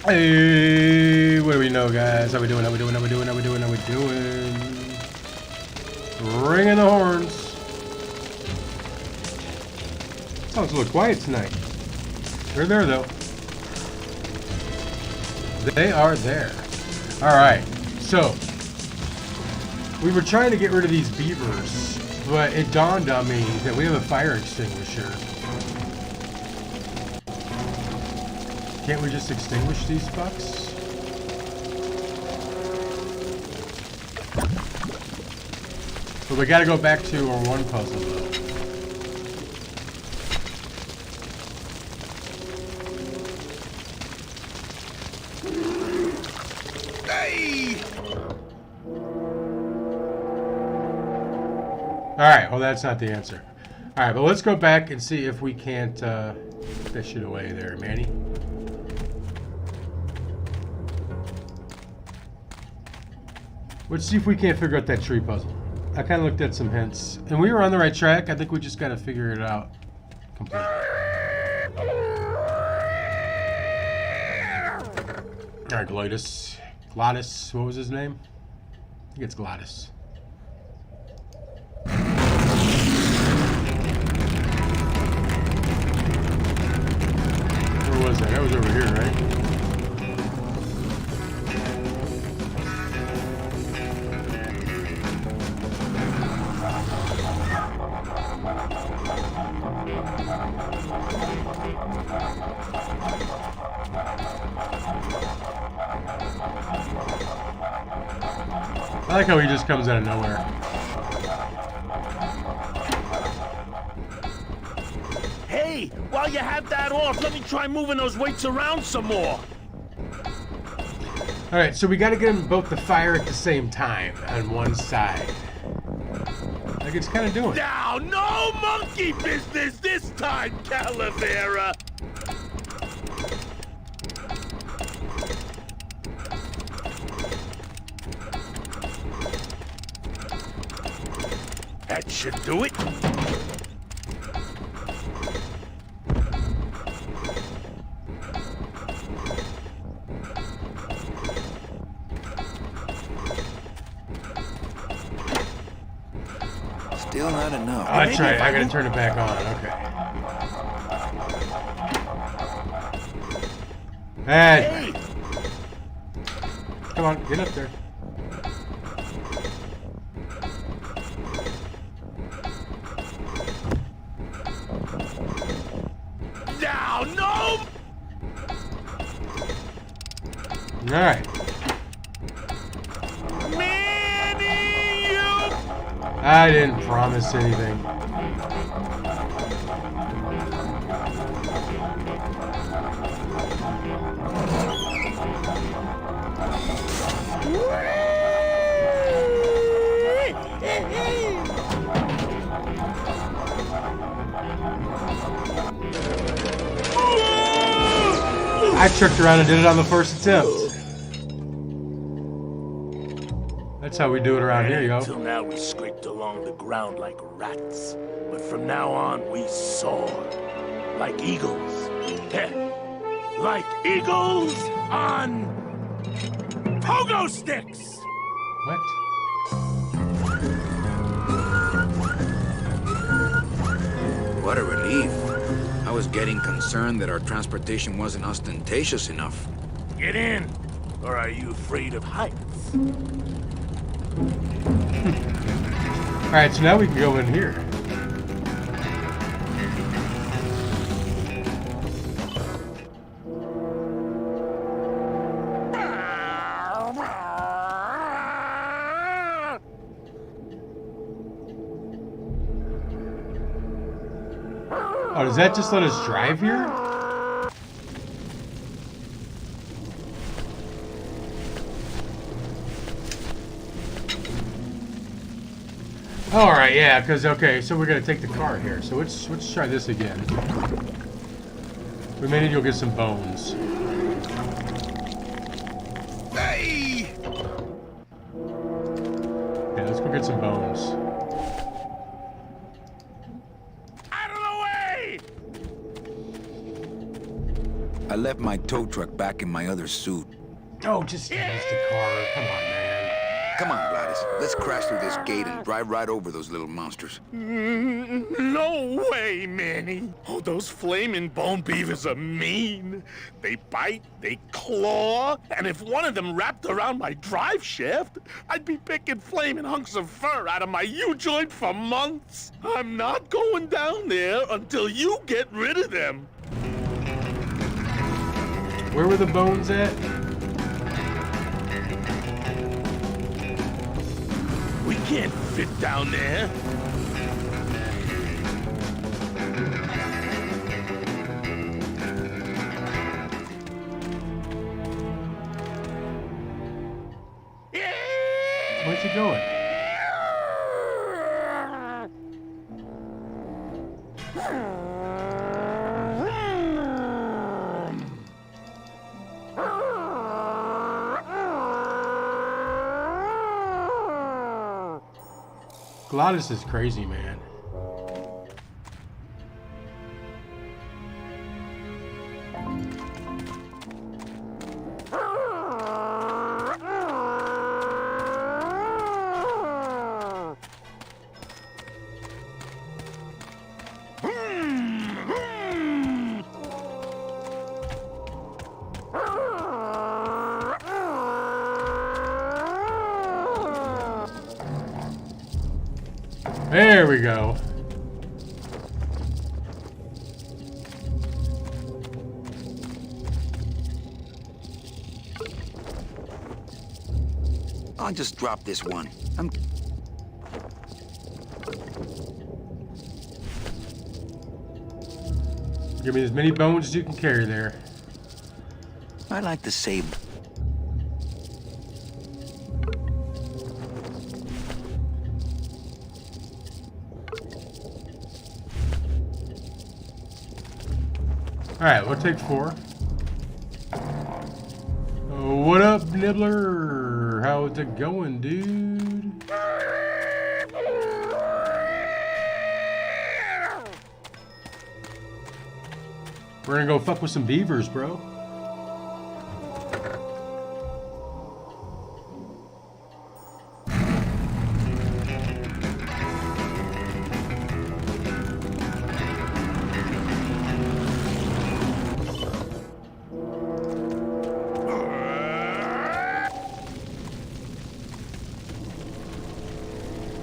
Hey, what do we know, guys? How we doing? How we doing? How we doing? How we doing? How we doing? Ringing the horns. Sounds a little quiet tonight. They're there, though. They are there. All right. So, we were trying to get rid of these beavers, but it dawned on me that we have a fire extinguisher. Can't we just extinguish these fucks? But we gotta go back to our one puzzle though. Hey! Alright, well that's not the answer. Alright, but let's go back and see if we can't fish it away there, Manny. Let's see if we can't figure out that tree puzzle. I kind of looked at some hints. And we were on the right track. I think we just got to figure it out completely. Alright, Glidus. Glidus. What was his name? I think it's Glidus. Where was that? That was over here, right? I like how he just comes out of nowhere. Hey, while you have that off, let me try moving those weights around some more. Alright, so we gotta get them both to fire at the same time on one side. Like it's kind of doing. Now, no monkey business this time, Calavera. That should do it. Still not enough. Oh, that's right. I gotta turn it back on. Okay. Hey! Come on, get up there. Now, no! Alright. Manny, you! I didn't promise anything. I tricked around and did it on the first attempt. That's how we do it around here, yo. Until now we scraped along the ground like rats. But from now on we soar. Like eagles. Like eagles on pogo sticks! What? What a relief. I was getting concerned that our transportation wasn't ostentatious enough. Get in! Or are you afraid of heights? Alright, so now we can go in here. Oh, does that just let us drive here? All right, yeah, because okay, so we're gonna take the car here. So let's try this again. We may need to go get some bones. Hey! Yeah, let's go get some bones. Out of the way! I left my tow truck back in my other suit. Oh, just use the car. Come on, man. Come on, Gladys. Let's crash through this gate and drive right over those little monsters. No way, Manny. Oh, those flaming bone beavers are mean. They bite, they claw, and if one of them wrapped around my drive shaft, I'd be picking flaming hunks of fur out of my U-joint for months. I'm not going down there until you get rid of them. Where were the bones at? We can't fit down there. Where's he going? Gladys is crazy, man. There we go. I'll just drop this one. Give me as many bones as you can carry there. I like to save. Alright, we'll take 4. What up, Nibbler? How's it going, dude? We're gonna go fuck with some beavers, bro.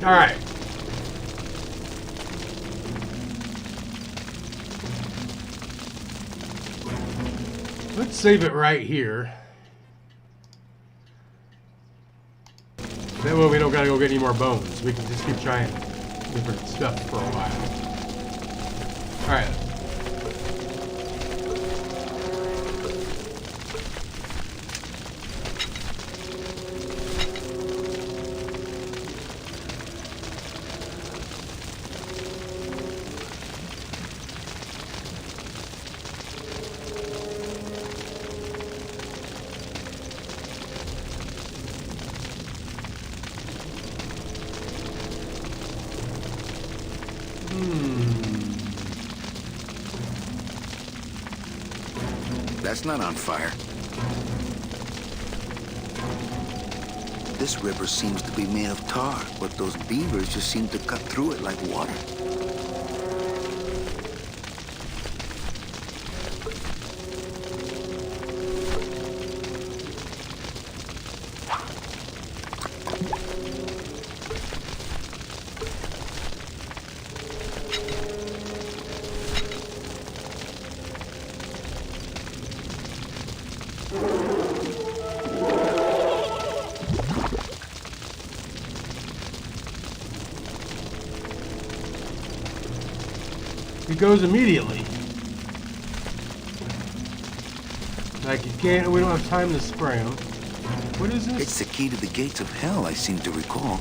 All right. Let's save it right here. That way we don't gotta go get any more bones. We can just keep trying different stuff for a while. All right. That's not on fire. This river seems to be made of tar, but those beavers just seem to cut through it like water. goes immediately. Like you can't, we don't have time to spray them. What is this? It's the key to the gates of hell, I seem to recall.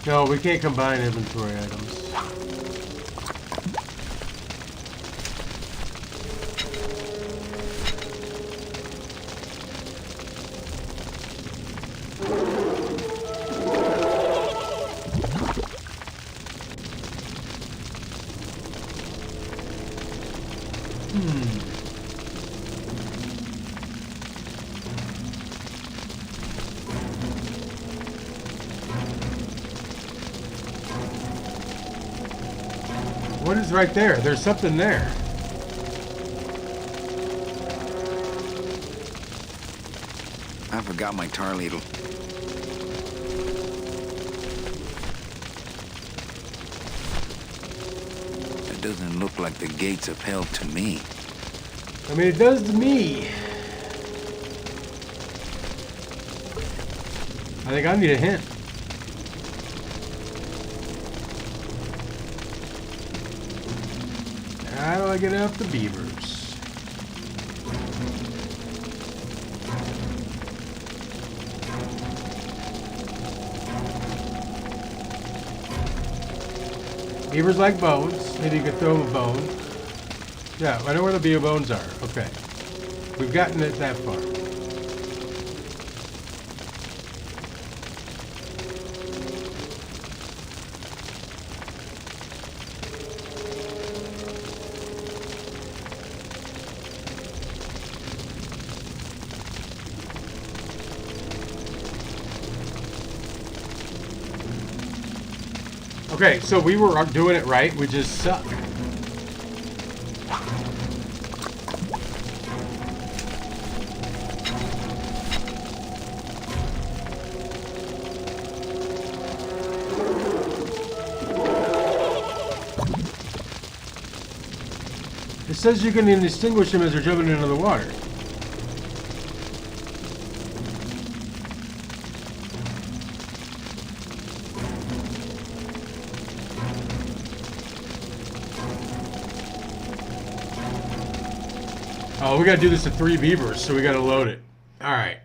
No, we can't combine inventory items. What is right there? There's something there. I forgot my tar ladle. It doesn't look like the gates of hell to me. I mean, it does to me. I think I need a hint. How do I get out the beavers? Beavers like bones. Maybe you could throw them a bone. Yeah, I know where the beaver bones are. Okay. We've gotten it that far. Okay, so we were doing it right. We just suck. It says you can distinguish them as they're jumping into the water. Oh, we gotta do this to 3 beavers, so we gotta load it. Alright.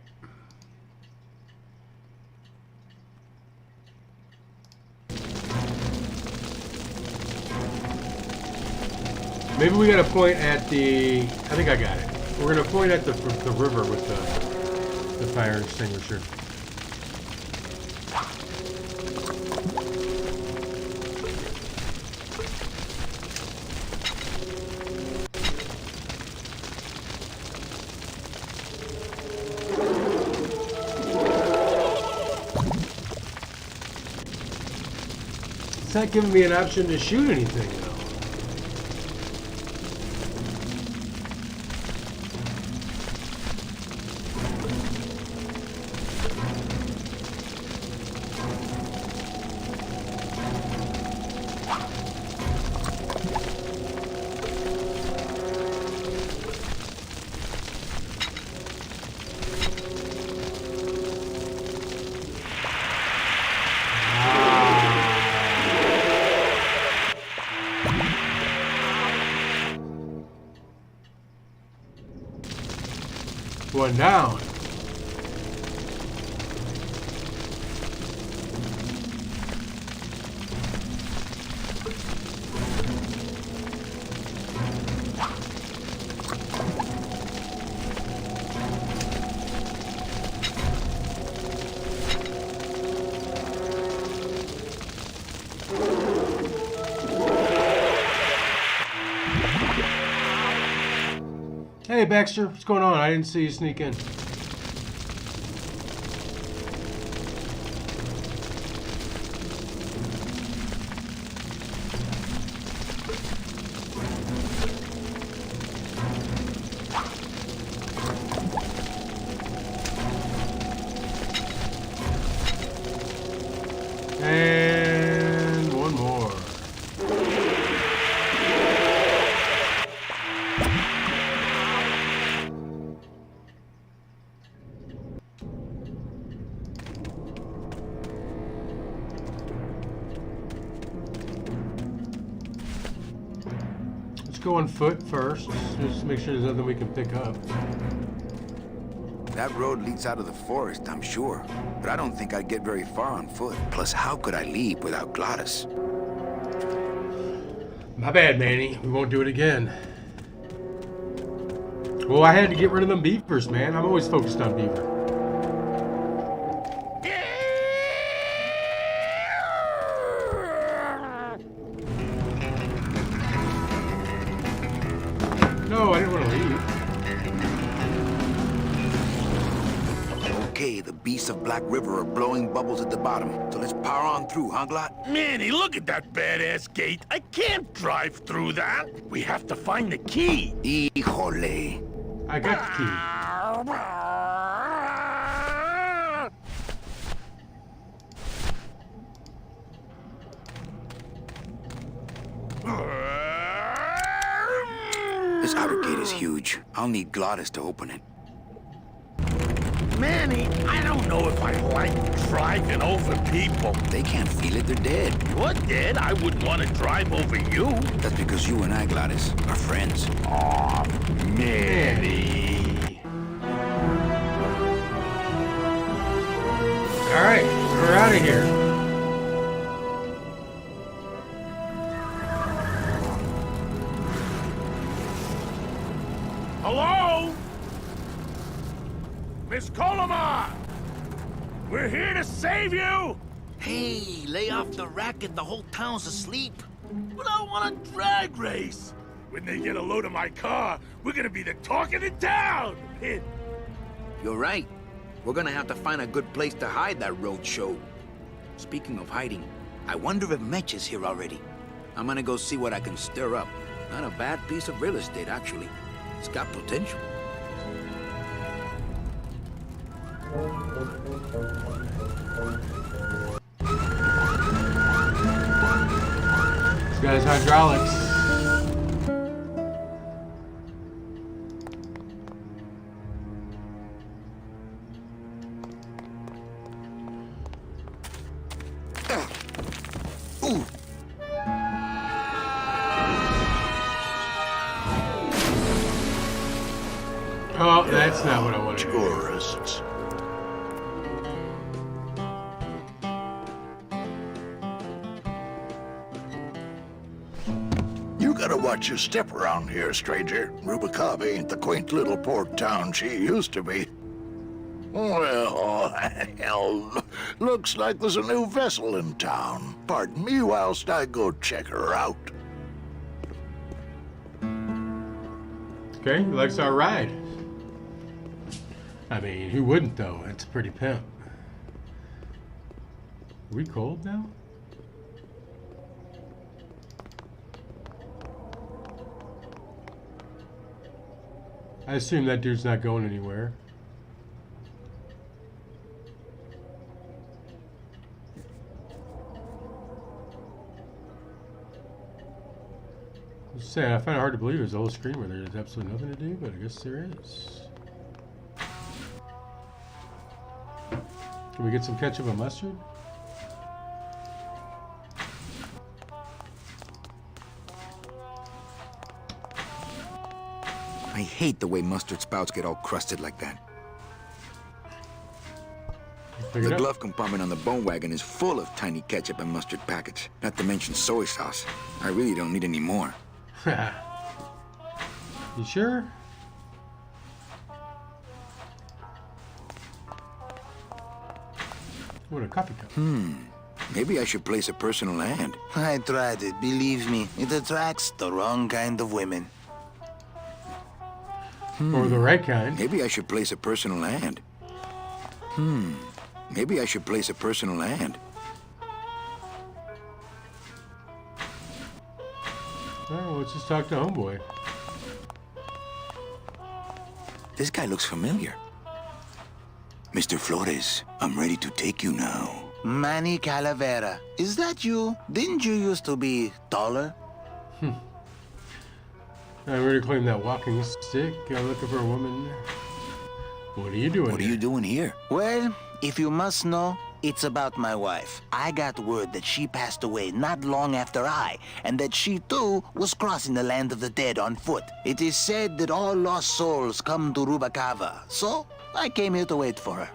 Maybe we gotta point at the... I think I got it. We're gonna point at the river with the fire extinguisher. It's not giving me an option to shoot anything, though. One down. Hey Baxter, what's going on? I didn't see you sneak in. And one more. go on foot first. Just to make sure there's nothing we can pick up. That road leads out of the forest, I'm sure. But I don't think I'd get very far on foot. Plus, how could I leave without Gladys? My bad, Manny. We won't do it again. Well, I had to get rid of them beavers, man. I'm always focused on beaver. No, I didn't want to leave. Okay, the beasts of Black River are blowing bubbles at the bottom. So let's power on through, huh, Glot? Manny, look at that badass gate. I can't drive through that. We have to find the key. Híjole. I got the key. This outer gate is huge. I'll need Gladys to open it. Manny, I don't know if I like driving over people. They can't feel it, they're dead. You're dead. I wouldn't want to drive over you. That's because you and I, Gladys, are friends. Aw, Manny. All right, we're out of here. Hello? Miss Colomar! We're here to save you! Hey, lay off the racket. The whole town's asleep. But I want a drag race. When they get a load of my car, we're gonna be the talk of the town. You're right. We're gonna have to find a good place to hide that road show. Speaking of hiding, I wonder if Mitch is here already. I'm gonna go see what I can stir up. Not a bad piece of real estate, actually. It's got potential. This guy's hydraulics. Ooh. Oh, that's not what I wanted to do. Tourists. You gotta watch your step around here, stranger. Rubicab ain't the quaint little port town she used to be. Well, hell, looks like there's a new vessel in town. Pardon me whilst I go check her out. Okay, he likes our ride. I mean, who wouldn't though? It's pretty pimp. Are we cold now? I assume that dude's not going anywhere. I'm just saying, I find it hard to believe there's a whole screen where there's absolutely nothing to do, but I guess there is. Can we get some ketchup and mustard? I hate the way mustard spouts get all crusted like that. Pick The it up. glove compartment on the bone wagon is full of tiny ketchup and mustard packets, not to mention soy sauce. I really don't need any more. You sure? What a coffee cup. Maybe I should place a personal hand. I tried it, believe me. It attracts the wrong kind of women. Or the right kind. Maybe I should place a personal hand. Maybe I should place a personal hand. Oh, let's just talk to homeboy. This guy looks familiar. Mr. Flores, I'm ready to take you now. Manny Calavera. Is that you? Didn't you used to be taller? I'm ready to claim that walking stick. Looking for a woman. What are you doing What are here? you doing here? Well, if you must know, It's about my wife. I got word that she passed away not long after and that she too was crossing the land of the dead on foot. It is said that all lost souls come to Rubacava, so I came here to wait for her.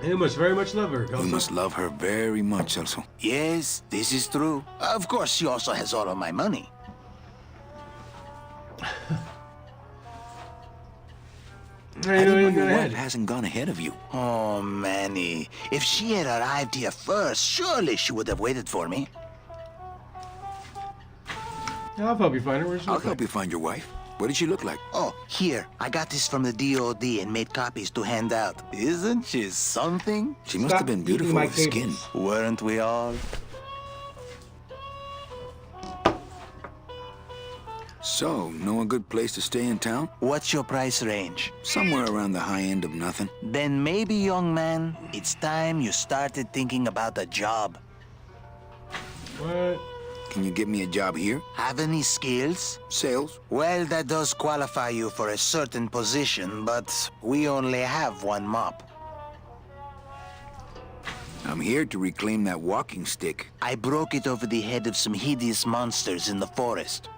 You must very much love her, You Kelso. must love her very much, Celso. Yes, this is true. Of course, she also has all of my money. Hey, you know, you Anyone go your wife ahead. hasn't gone ahead of you. Oh, Manny. If she had arrived here first, surely she would have waited for me. I'll help you find her. Where's she I'll look help like? you find your wife. What did she look like? Oh, here. I got this from the DOD and made copies to hand out. Isn't she something? She must Stop have been eating beautiful my with skin. cables. Weren't we all? So, know a good place to stay in town? What's your price range? Somewhere around the high end of nothing. Then maybe, young man, it's time you started thinking about a job. What? Can you get me a job here? Have any skills? Sales? Well, that does qualify you for a certain position, but we only have one mop. I'm here to reclaim that walking stick. I broke it over the head of some hideous monsters in the forest.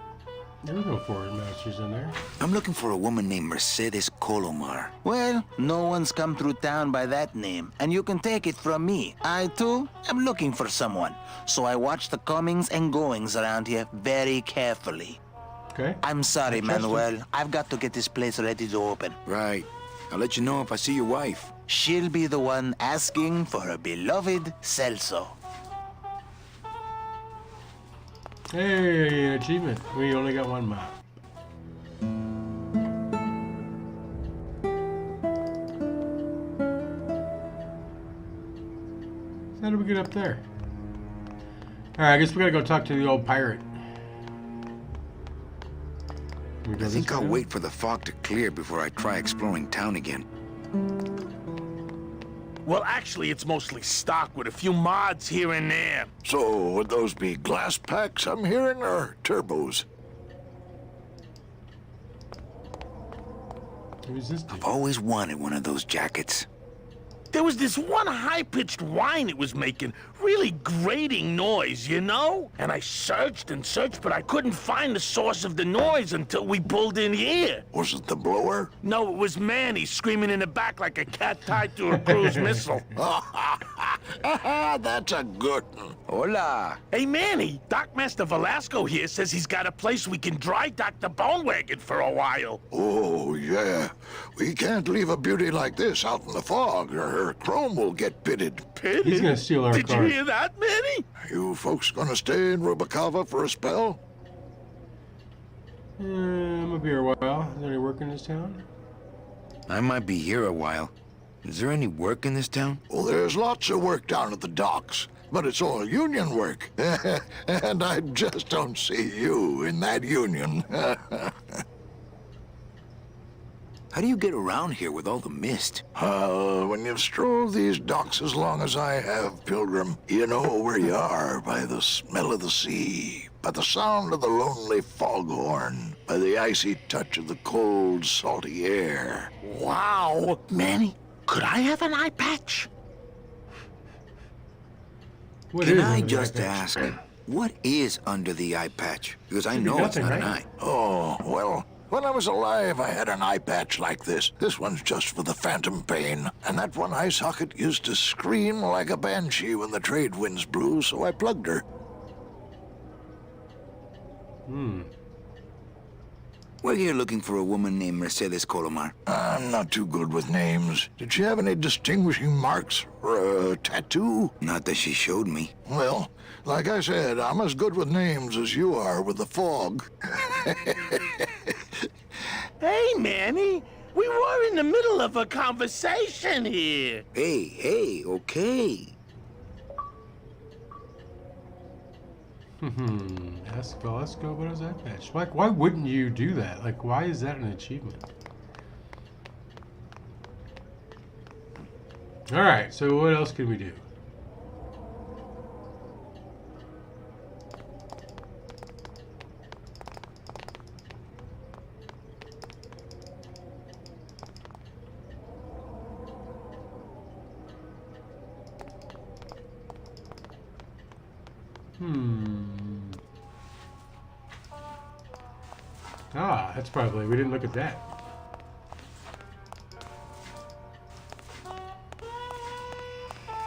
There were no foreign masters in there. I'm looking for a woman named Mercedes Colomar. Well, no one's come through town by that name, and you can take it from me. I, too, am looking for someone, so I watch the comings and goings around here very carefully. Okay. I'm sorry, I trust you. Manuel. I've got to get this place ready to open. Right. I'll let you know if I see your wife. She'll be the one asking for her beloved Celso. Hey, achievement. We only got one map. How do we get up there? Alright, I guess we gotta go talk to the old pirate. Can we go I this think way I'll now? wait for the fog to clear before I try exploring town again. Well, actually, it's mostly stock with a few mods here and there. So, would those be glass packs I'm hearing, or turbos? Who's this dude? I've always wanted one of those jackets. There was this one high-pitched whine it was making, really grating noise, you know? And I searched and searched, but I couldn't find the source of the noise until we pulled in here. Was it the blower? No, it was Manny screaming in the back like a cat tied to a cruise missile. That's a good one. Hola! Hey, Manny, Dockmaster Velasco here says he's got a place we can dry dock the bone wagon for a while. Oh, yeah. We can't leave a beauty like this out in the fog, or her chrome will get pitted. He's gonna steal our Did car. you hear that, Manny? You folks gonna stay in Rubacava for a spell? I'm gonna be here a while. Is there any work in this town? I might be here a while. Is there any work in this town? Well, there's lots of work down at the docks, but it's all union work. And I just don't see you in that union. How do you get around here with all the mist? When you've strolled these docks as long as I have, Pilgrim, you know where you are by the smell of the sea, by the sound of the lonely foghorn, by the icy touch of the cold, salty air. Wow. Manny, could I have an eye patch? What Can is I under the just eye patch? ask, what is under the eye patch? Because I Should be know it's nothing, not an right? eye. Oh, well, when I was alive, I had an eye patch like this. This one's just for the phantom pain. And that one eye socket used to scream like a banshee when the trade winds blew, so I plugged her. We're here looking for a woman named Mercedes Colomar. I'm not too good with names. Did she have any distinguishing marks or a tattoo? Not that she showed me. Well, like I said, I'm as good with names as you are with the fog. Hey, Manny, we were in the middle of a conversation here. Hey, okay. Ask Velasco what is that patch? Like, why wouldn't you do that? Like, why is that an achievement? Alright, so what else can we do? Ah, that's probably, we didn't look at that.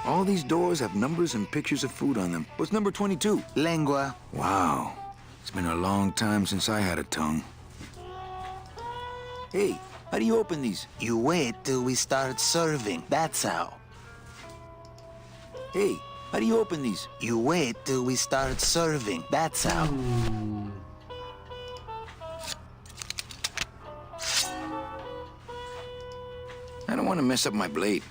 All these doors have numbers and pictures of food on them. What's number 22? Lengua. Wow. It's been a long time since I had a tongue. Hey, how do you open these? You wait till we start serving. That's how. Hey, how do you open these? You wait till we start serving. That's how. I don't want to mess up my blade.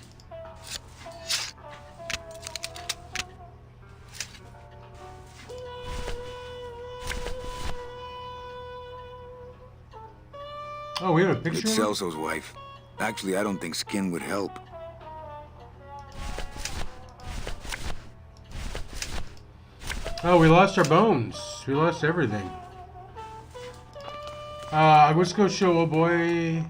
Oh, we have a picture It's of it? Celso's wife. Actually, I don't think skin would help. Oh, we lost our bones. We lost everything. Let's go show old boy.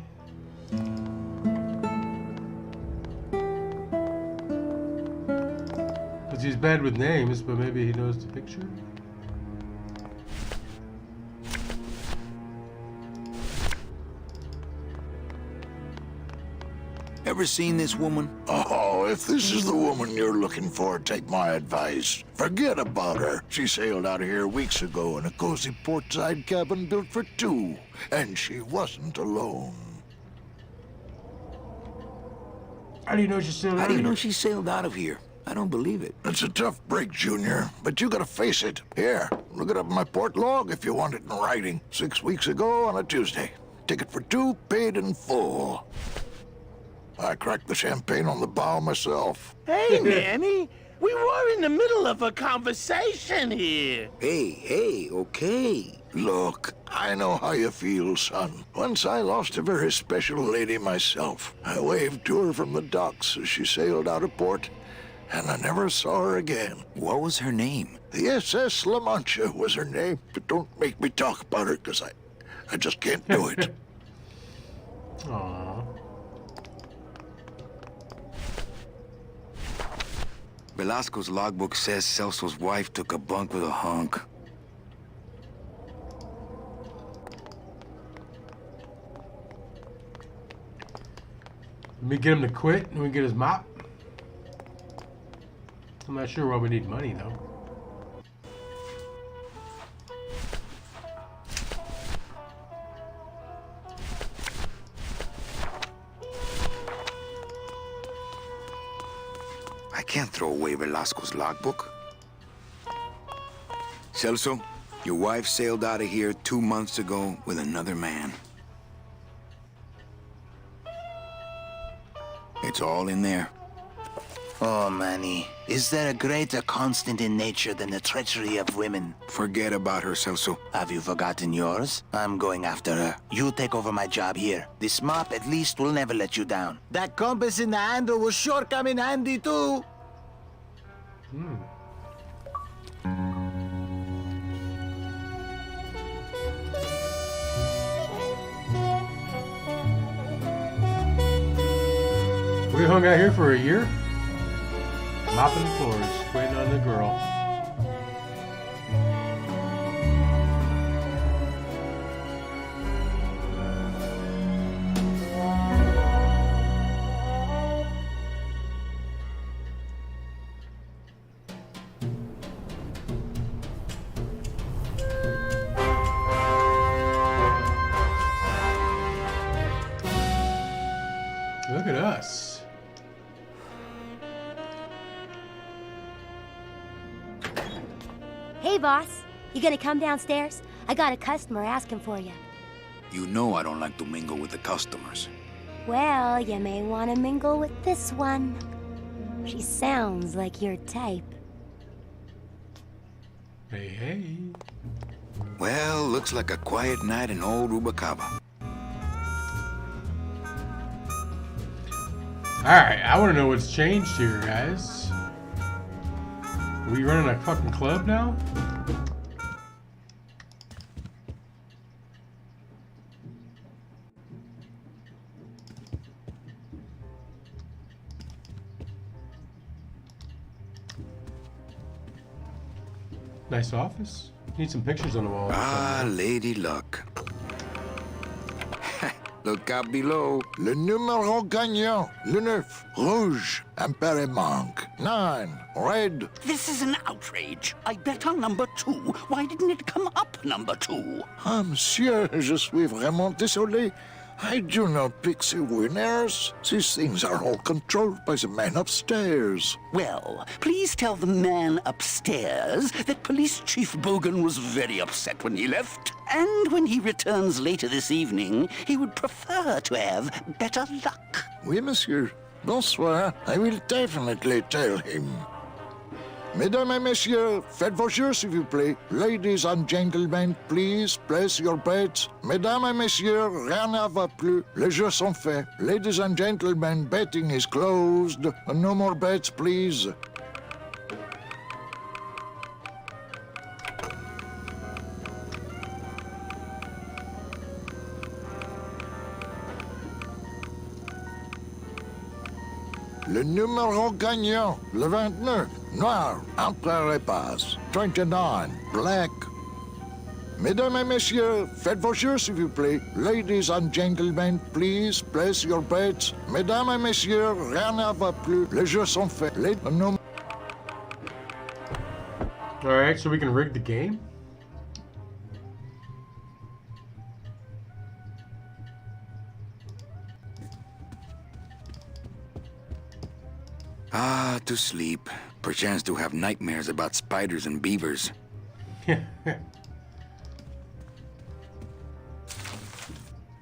Because he's bad with names, but maybe he knows the picture. Ever seen this woman? Oh, if this is the woman you're looking for, take my advice. Forget about her. She sailed out of here weeks ago in a cozy portside cabin built for two. And she wasn't alone. How do you know she's still How do you around know here? she sailed out of here? I don't believe it. It's a tough break, Junior, but you gotta face it. Here, look it up in my port log if you want it in writing. 6 weeks ago on a Tuesday. Ticket for two, paid in full. I cracked the champagne on the bow myself. Hey, Manny. We were in the middle of a conversation here. Hey, okay. Look, I know how you feel, son. Once I lost a very special lady myself. I waved to her from the docks as she sailed out of port, and I never saw her again. What was her name? The SS La Mancha was her name, but don't make me talk about her, because I just can't do it. Aww. Velasco's logbook says Celso's wife took a bunk with a hunk. Let me get him to quit and we get his mop. I'm not sure why we need money though. I can't throw away Velasco's logbook. Celso, your wife sailed out of here 2 months ago with another man. It's all in there. Oh, Manny. Is there a greater constant in nature than the treachery of women? Forget about her, Celso. Have you forgotten yours? I'm going after her. You take over my job here. This mop at least will never let you down. That compass in the handle will sure come in handy too. We hung out here for a year, mopping floors, waiting on the girl. Look at us. Hey, boss. You gonna come downstairs? I got a customer asking for you. You know I don't like to mingle with the customers. Well, you may want to mingle with this one. She sounds like your type. Hey, hey. Well, looks like a quiet night in old Rubacava. Alright, I want to know what's changed here, guys. Are we running a fucking club now? Nice office. Need some pictures on the wall. Ah, Lady Luck. Look out below. Le numéro gagnant, le 9, rouge, Emperor Monk. 9, red. This is an outrage. I bet on number 2. Why didn't it come up number 2? Ah, monsieur, je suis vraiment désolé. I do not pick the winners. These things are all controlled by the man upstairs. Well, please tell the man upstairs that Police Chief Bogan was very upset when he left. And when he returns later this evening, he would prefer to have better luck. Oui, monsieur. Bonsoir. I will definitely tell him. Mesdames et messieurs, faites vos jeux, s'il vous plaît. Ladies and gentlemen, please place your bets. Mesdames et messieurs, rien ne va plus. Les jeux sont faits. Ladies and gentlemen, betting is closed. No more bets, please. Le numéro gagnant, le 29, noir, empereur et passe. 29, black. Mesdames et messieurs, faites vos jeux, s'il vous plaît. Ladies and gentlemen, please place your bets. Mesdames et messieurs, rien ne va plus. Les jeux sont faits. Alright, so we can rig the game? Ah, to sleep. Perchance to have nightmares about spiders and beavers.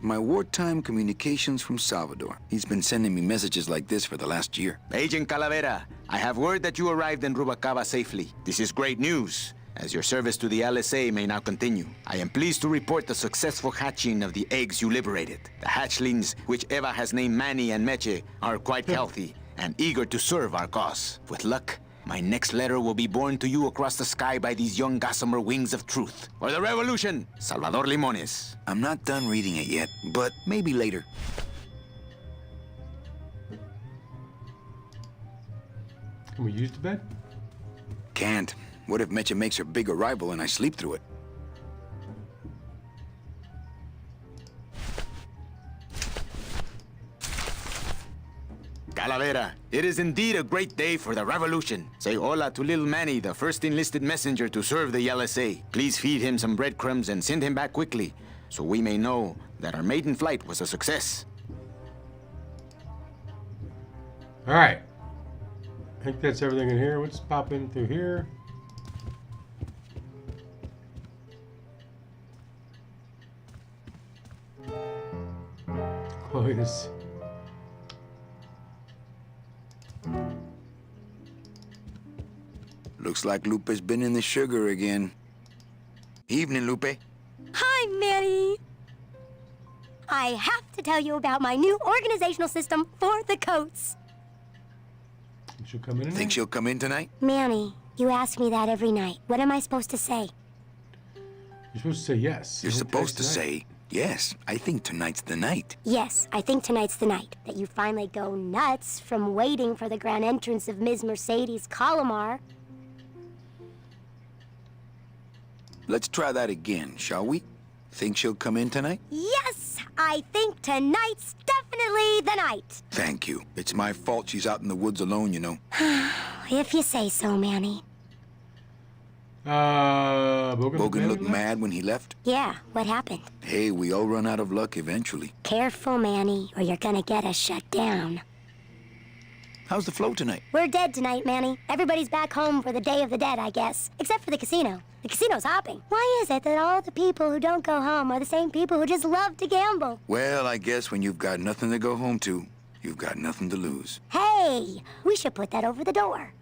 My wartime communications from Salvador. He's been sending me messages like this for the last year. Agent Calavera, I have word that you arrived in Rubalcaba safely. This is great news, as your service to the LSA may now continue. I am pleased to report the successful hatching of the eggs you liberated. The hatchlings, which Eva has named Manny and Meche, are quite healthy and eager to serve our cause. With luck, my next letter will be borne to you across the sky by these young gossamer wings of truth. For the revolution, Salvador Limones. I'm not done reading it yet, but maybe later. Can we use the bed? Can't. What if Meche makes her big arrival and I sleep through it? Calavera, it is indeed a great day for the revolution. Say hola to little Manny, the first enlisted messenger to serve the LSA. Please feed him some breadcrumbs and send him back quickly, so we may know that our maiden flight was a success. Alright. I think that's everything in here. Let's pop in through here. Oh, yes. Looks like Lupe's been in the sugar again. Evening, Lupe. Hi, Manny. I have to tell you about my new organizational system for the coats. Think she'll come in? Think she'll come in tonight? Manny, you ask me that every night. What am I supposed to say? You're supposed to say yes. You're supposed to say, yes, I think tonight's the night. Yes, I think tonight's the night that you finally go nuts from waiting for the grand entrance of Ms. Mercedes Colomar. Let's try that again, shall we? Think she'll come in tonight? Yes, I think tonight's definitely the night. Thank you. It's my fault she's out in the woods alone, you know. If you say so, Manny. Bogan looked mad when he left? Yeah, what happened? Hey, we all run out of luck eventually. Careful, Manny, or you're gonna get us shut down. How's the flow tonight? We're dead tonight, Manny. Everybody's back home for the Day of the Dead, I guess. Except for the casino. The casino's hopping. Why is it that all the people who don't go home are the same people who just love to gamble? Well, I guess when you've got nothing to go home to, you've got nothing to lose. Hey, we should put that over the door.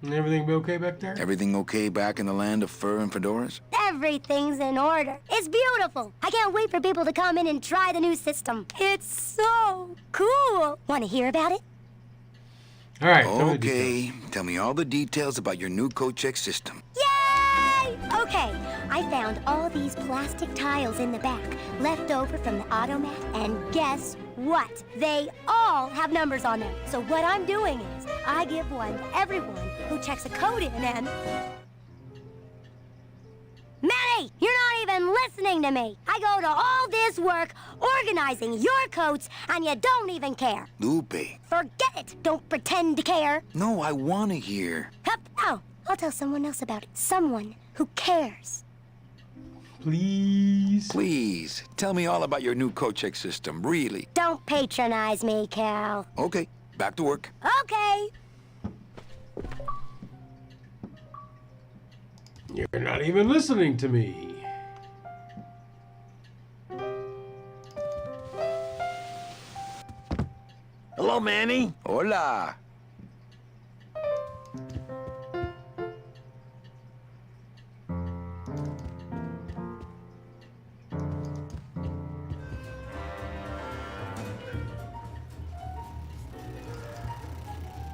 Everything be okay back there? Everything okay back in the land of fur and fedoras? Everything's in order. It's beautiful. I can't wait for people to come in and try the new system. It's so cool. Want to hear about it? All right. Okay. Tell me all the details about your new code check system. Yay! Okay, I found all these plastic tiles in the back, left over from the automat, and guess what? They all have numbers on them. So what I'm doing is, I give one to everyone who checks a code in and... Manny, you're not even listening to me. I go to all this work organizing your coats, and you don't even care. Lupe. Forget it. Don't pretend to care. No, I want to hear. Hup. Oh, I'll tell someone else about it. Someone who cares. Please. Please, tell me all about your new coat check system, really. Don't patronize me, Cal. Okay, back to work. Okay. You're not even listening to me. Hello, Manny. Hola.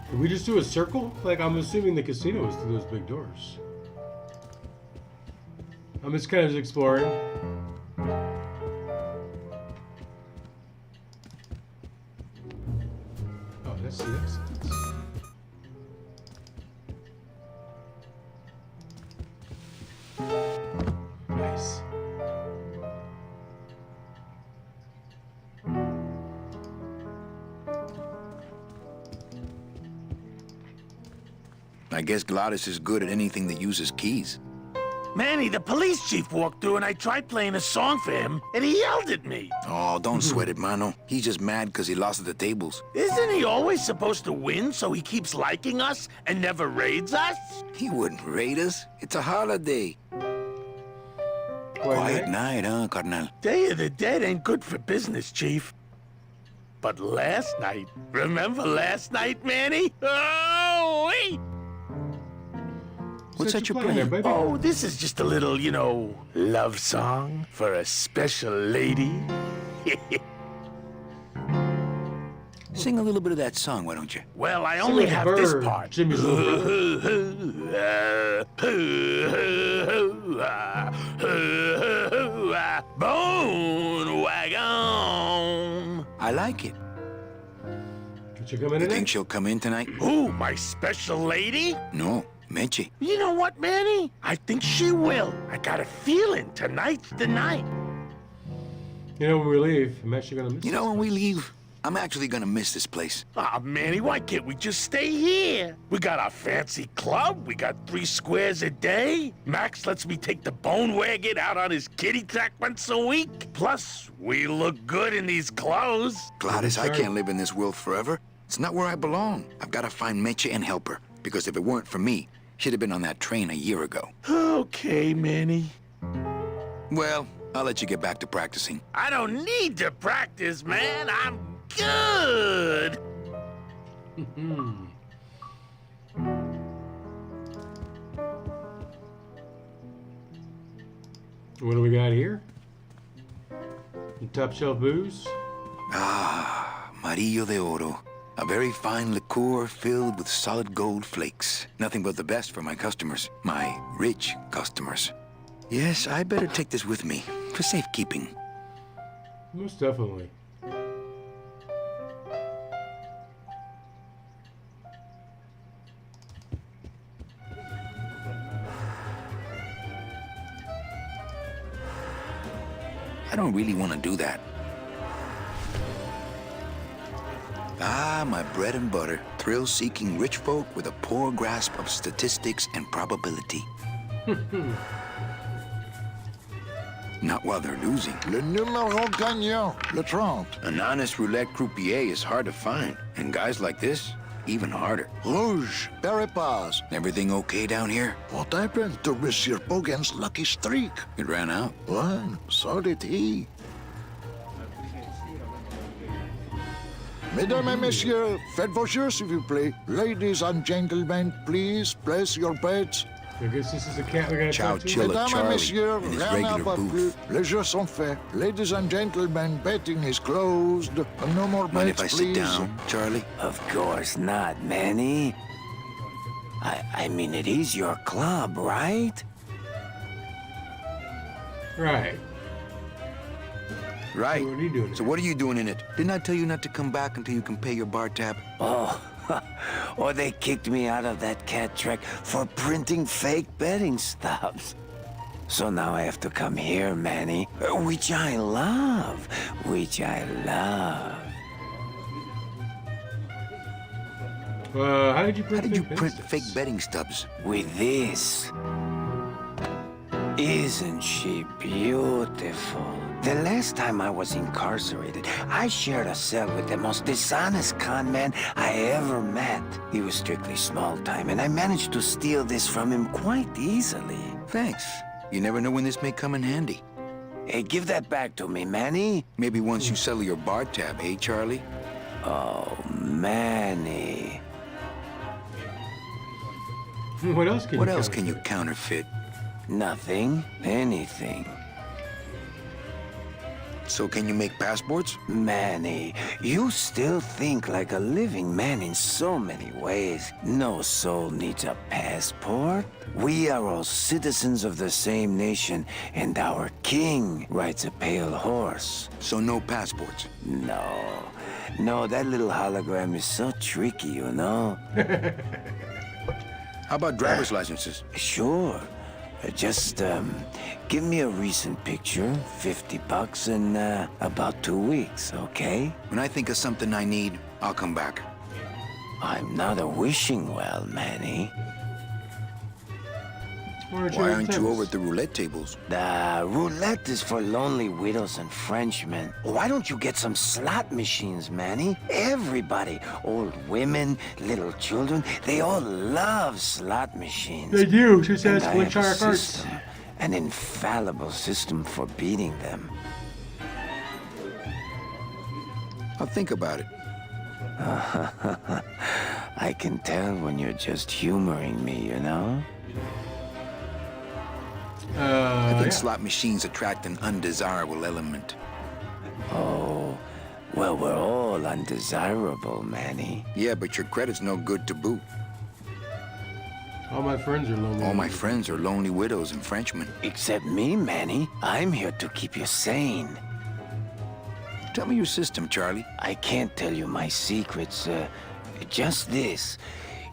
Did we just do a circle? Like, I'm assuming the casino is through those big doors. I'm just kind of exploring. Oh, that's the exit. Nice. I guess Gladys is good at anything that uses keys. Manny, the police chief walked through and I tried playing a song for him and he yelled at me. Oh, don't sweat it, Mano. He's just mad because he lost at the tables. Isn't he always supposed to win so he keeps liking us and never raids us? He wouldn't raid us. It's a holiday. Quiet night, huh, carnal? Day of the Dead ain't good for business, Chief. But last night, remember last night, Manny? Oh, wait! What's that you're playing playing? there, baby? Oh, this is just a little, you know, love song for a special lady. Sing a little bit of that song, why don't you? Well, I Sing only like a have this bird, part. Jimmy's little Bone wagon. I like it. Did you come in You today? think she'll come in tonight? Who, my special lady? No, Meche. You know what, Manny? I think she will. I got a feeling tonight's the night. You know, when we leave, I'm actually gonna miss You know, this when we place. leave, I'm actually gonna miss this place. Ah, Manny, why can't we just stay here? We got our fancy club. We got 3 squares a day. Max lets me take the bone wagon out on his kitty track once a week. Plus, we look good in these clothes. Gladys, I Sorry. can't live in this world forever. It's not where I belong. I've got to find Meche and help her. Because if it weren't for me, she'd have been on that train a year ago. Okay, Manny. Well, I'll let you get back to practicing. I don't need to practice, man. I'm good. What do we got here? Some top shelf booze. Marillo de Oro. A very fine liqueur filled with solid gold flakes. Nothing but the best for my customers. My rich customers. Yes, I better take this with me for safekeeping. Most definitely. I don't really want to do that. Ah, my bread and butter. Thrill-seeking rich folk with a poor grasp of statistics and probability. Not while they're losing. Le numéro gagnant, le 30. An honest roulette croupier is hard to find. And guys like this, even harder. Rouge, Berrepas. Everything okay down here? What happened to Monsieur Bogan's lucky streak? It ran out. Well, so did he. Mesdames et messieurs, faites vos jeux, s'il vous plaît. Ladies and gentlemen, please place your bets. I guess this is the cat we're gonna Chow talk to. Chilla Mesdames et Charlie messieurs, in his rien regular n'a pas plus. booth. Les jeux sont faits. Ladies and gentlemen, betting is closed. No more Mind if bets, I please. sit down, Charlie? Of course not, Manny. I mean, it is your club, right? Right. Right. What are you doing? So what are you doing in it? Didn't I tell you not to come back until you can pay your bar tab? Oh, or they kicked me out of that cat track for printing fake betting stubs. So now I have to come here, Manny, which I love, How did you print? How did you fake print pencils? fake betting stubs? With this. Isn't she beautiful? The last time I was incarcerated, I shared a cell with the most dishonest con man I ever met. He was strictly small time, and I managed to steal this from him quite easily. Thanks. You never know when this may come in handy. Hey, give that back to me, Manny. Maybe once you settle your bar tab, eh, Charlie? Oh, Manny. What else can What you else counterfeit? can you counterfeit? Nothing. Anything. So can you make passports? Manny, you still think like a living man in so many ways. No soul needs a passport. We are all citizens of the same nation, and our king rides a pale horse. So no passports. No, that little hologram is so tricky, you know? How about driver's licenses? Sure. Just, give me a recent picture, $50 in, about 2 weeks, okay? When I think of something I need, I'll come back. I'm not a wishing well, Manny. Why Why aren't you over at the roulette tables? The roulette is for lonely widows and Frenchmen. Why don't you get some slot machines, Manny? Everybody, old women, little children, they all love slot machines. They do. Just And ask I have a Winchire Carts. system, an infallible system for beating them. I'll think about it. I can tell when you're just humoring me, you know? I think Yeah. slot machines attract an undesirable element. Oh, well, we're all undesirable, Manny. Yeah, but your credit's no good to boot. All my friends are lonely. All my friends are lonely widows and Frenchmen. Except me, Manny. I'm here to keep you sane. Tell me your system, Charlie. I can't tell you my secrets, just this.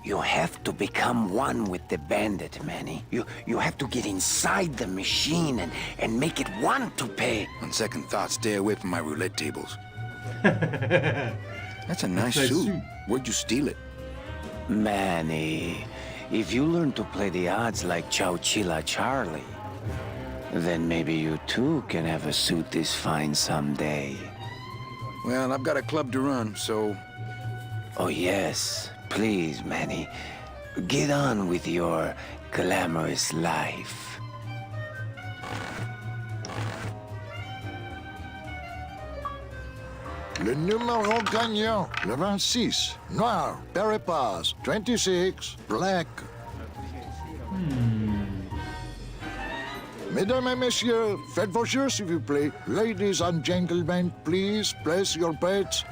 You have to become one with the bandit, Manny. You have to get inside the machine and make it want to pay. On second thought, stay away from my roulette tables. That's a nice Nice suit. suit. Where'd you steal it? Manny, if you learn to play the odds like Chowchilla Charlie, then maybe you too can have a suit this fine someday. Well, I've got a club to run, so... Oh yes, please, Manny. Get on with your glamorous life. Le numéro gagnant, le 26. Noir, Peripas, 26, black. Mesdames et messieurs, faites vos jeux, s'il vous plaît. Ladies and gentlemen, please place your bets.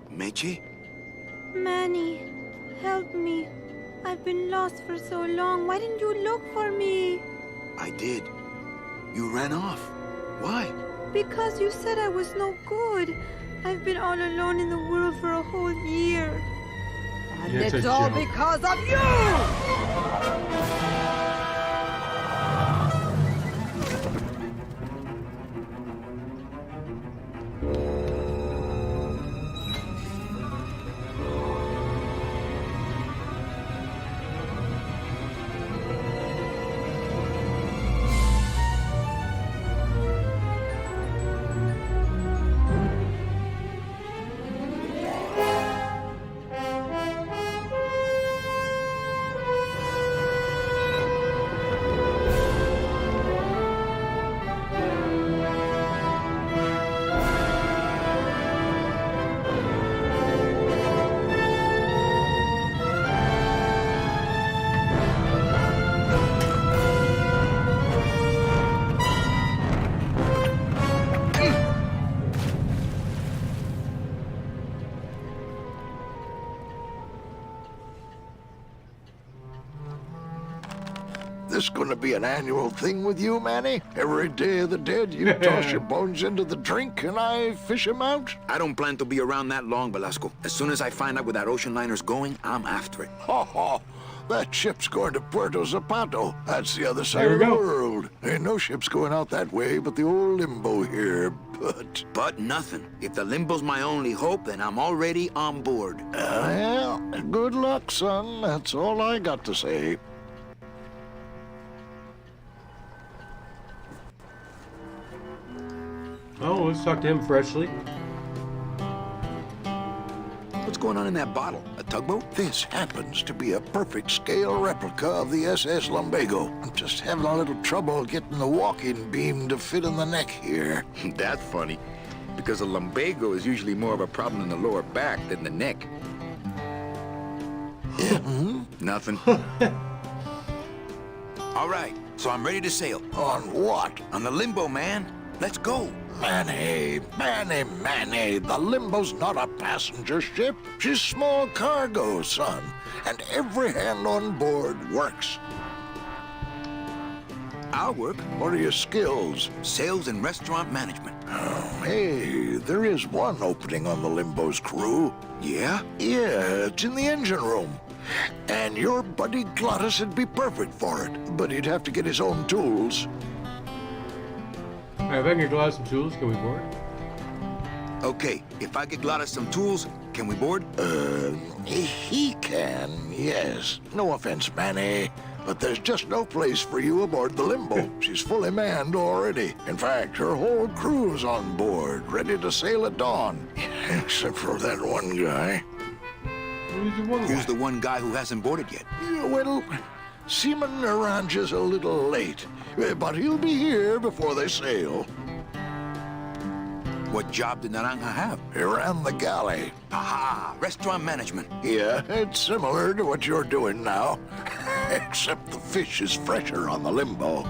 Meche? Manny, help me. I've been lost for so long. Why didn't you look for me? I did. You ran off. Why? Because you said I was no good. I've been all alone in the world for a whole year. And Yeah, it's it's a all joke. because of you! this gonna be an annual thing with you, Manny? Every Day of the Dead, you toss your bones into the drink and I fish 'em out? I don't plan to be around that long, Velasco. As soon as I find out where that ocean liner's going, I'm after it. Ha ha! That ship's going to Puerto Zapato. That's the other side There of we the go. world. Ain't no ships going out that way but the old Limbo here, But nothing. If the Limbo's my only hope, then I'm already on board. Well, good luck, son. That's all I got to say. Oh, let's talk to him freshly. What's going on in that bottle? A tugboat? This happens to be a perfect scale replica of the SS Lumbago. I'm just having a little trouble getting the walking beam to fit in the neck here. That's funny. Because a lumbago is usually more of a problem in the lower back than the neck. Nothing. All right, so I'm ready to sail. On what? On the Limbo, man. Let's go. Manny, the Limbo's not a passenger ship. She's small cargo, son. And every hand on board works. I'll work. What are your skills? Sales and restaurant management. Oh, hey, there is one opening on the Limbo's crew. Yeah? Yeah, it's in the engine room. And your buddy Glottis would be perfect for it, but he'd have to get his own tools. Alright, if I can get Glottis some tools, can we board? Okay, if I get Glottis some tools, can we board? He can, yes. No offense, Manny, but there's just no place for you aboard the Limbo. She's fully manned already. In fact, her whole crew's on board, ready to sail at dawn. Except for that one guy. Who's the one guy who hasn't boarded yet? Yeah, well, Seaman Naranja's a little late, but he'll be here before they sail. What job did Naranja have? He ran the galley. Aha, restaurant management. Yeah, it's similar to what you're doing now, except the fish is fresher on the Limbo.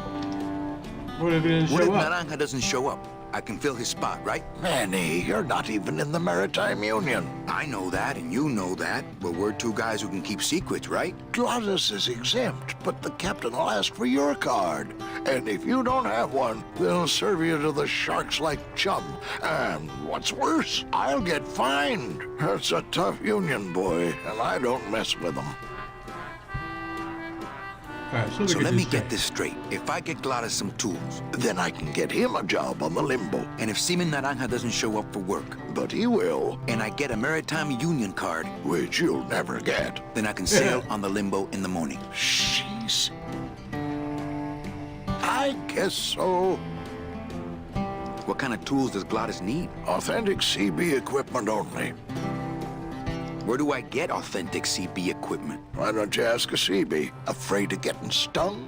What if he didn't What if show up? Naranja doesn't show up? I can fill his spot, right? Manny, you're not even in the Maritime Union. I know that, and you know that, but we're two guys who can keep secrets, right? Glottis is exempt, but the captain will ask for your card. And if you don't have one, they'll serve you to the sharks like chum. And what's worse, I'll get fined. That's a tough union, boy, and I don't mess with them. Alright, So let me get this straight. If I get Glottis some tools, Then I can get him a job on the Limbo. and if Seaman Naranja doesn't show up for work, But he will, and I get a Maritime Union card, which you'll never get. then I can sail on the Limbo in the morning. Jeez. I guess so. What kind of tools does Glottis need? Authentic CB equipment only. Where do I get authentic CB equipment? Why don't you ask a CB? Afraid of getting stung?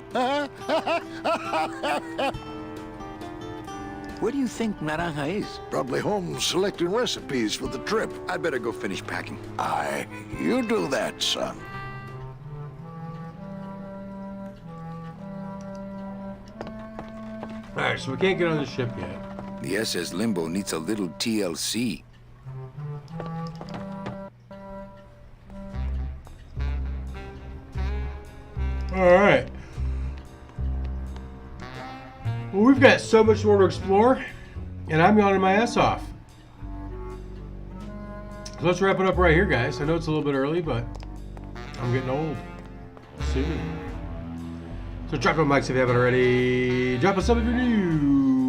Where do you think Naranja is? Probably home selecting recipes for the trip. I'd better go finish packing. Aye, you do that, son. Alright, so we can't get on the ship yet. The SS Limbo needs a little TLC. Alright. Well, we've got so much more to explore, and I'm yawning my ass off. So let's wrap it up right here, guys. I know it's a little bit early, but I'm getting old soon. So drop a mics if you haven't already. Drop us some if you're new.